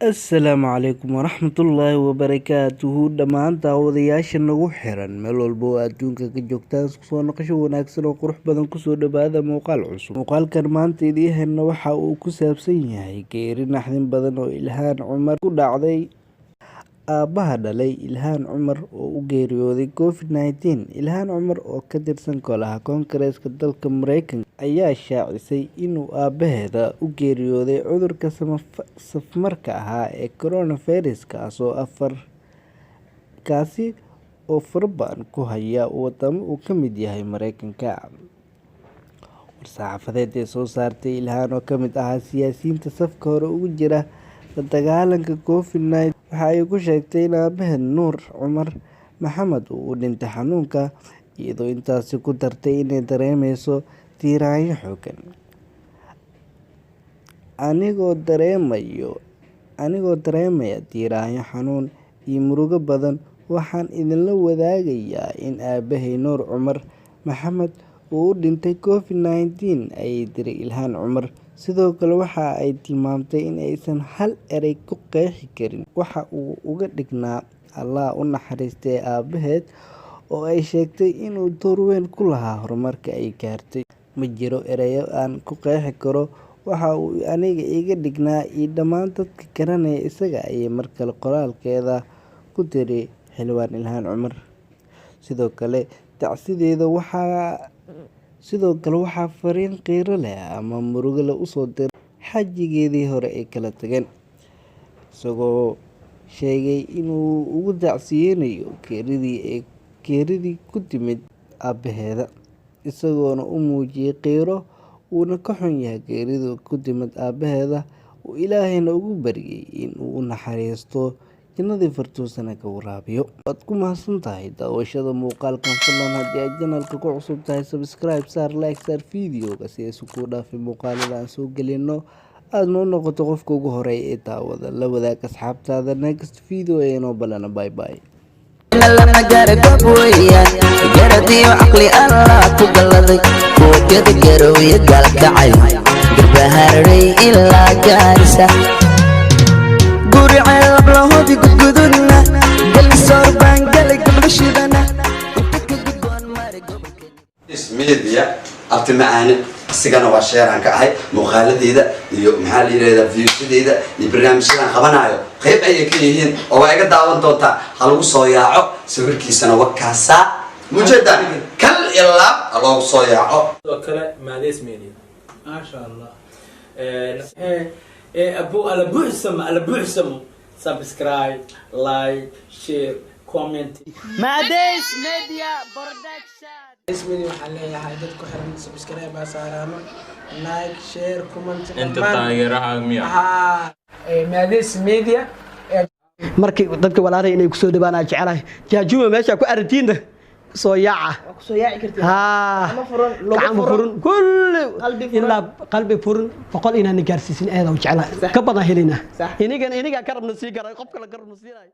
Asalaamu calaykum waraxmatullaahi wabarakaatuhu dhammaan daawadayaasha nagu xiran meel walba oo adduunka ka joogtaan soo noqosho wanaagsan oo qurux badan kusoo dhawaada muuqaal cusub. Muuqaalkan maanta idiin hayno waxa uu ku saabsan yahay geeri naxdin badan oo Ilhaan Cumar ku dhacday. Aabaha dhalay Ilhaan Cumar oo u geeriyooday COVID-19. Ilhaan Cumar oo ka tirsan golaha Koongareeska dalka Mareykanka ayaa shaacisay inuu aabaheeda u geeriyooday cudurka safmarka ahaa ee coronavirus kaasi oo farabadan ku haya wadamo uu ka mid yahay Mareykanka. War-saxaafadeed ay soo saartay Ilhaan oo ka mid ahaa siyaasiyiinta safka hore ugu jira la dagaalanka COVID-19 waxa ay ku sheegtay in aabaheed Nuur Cumar Maxamed uu u dhintay xanuunka, iyadoo intaasi ku dartay inay dareemeyso tiiraanyo xooggan. Anigoo dareemaya tiiraanyo, xanuun iyo murugo badan, waxaan idinla wadaagayaa in aabahay Nuur Cumar Maxamed uu u dhintay COVID-19, ayay tiri Ilhaan Cumar. Sidoo kale waxa ay tilmaamtay in aysan hal eray ku qeexi karin waxa uu uga dhignaa Allah u naxariistay aabaheed, oo ay sheegtay inuu door weyn ku lahaa horumarka ay gaartay. Ma jiro erayo aan ku qeexi karo waxa uu aniga iga dhignaa iyo dhammaan dadka garanaya isaga, ayay markale qoraalkeeda ku tiri xildhibaan Ilhaan Cumar. Sidoo kale waxaa fariin qiiro leh ama murugo leh u soo diray xaajigeedii hore ee kala tageen, isagoo sheegay inuu ugu tacsiyeynayo geeridii ku timid aabaheeda, isagoona u muujiyay qiiro uuna ka xun yahay geeridii ku timid aabaheeda, uu Ilaahayna ugu baryay in uu u naxariisto jannadii Firdawsana ka waraabiyo. Waad ku mahadsantahay daawashada muuqaalkan. Fadlan haddii aad channelka ku cusub tahay, subscribe saar, like saar videoga si aysan kuu dhaafin muuqaalada aan soo gelino, aad noo noqoto qofka ugu horeeya ee daawada. La wadaag asxaabtaada. Next video ayaynu balana. Bye bye. media abti macaani asigana waa sheeraan ka ahay muuqaaladeeda iyo maxaa la yiraahdaa viewsadeeda iyo barnaamijyadan qabanayo qayb ayay ka yihiin oo waa iga daawan doontaa. Ha lagu soo yaaco, sawirkiisana wakaasa mujadan kal ilaab loogu soo yaaco. sidoo kale Maades Media ma sha Allah abu ala buuxsam subscribe, like, share, comment. Maades Media Production. Maades Media waxaan leeyahay dadku xiran subscribe baa saarano, like, share, comment. Inta taageeraha miya Maades Media markii dadka walaalay inay ku soo dhawaanaa jecelahay jaajuma meesha ku aragtiinta soo yaaci kartid ama furan kullu qalbi furan boqol inaan gaarsiisin aad u jecelahay ka badan helina iniga ka rabna sii garay qof kale garabna siinay.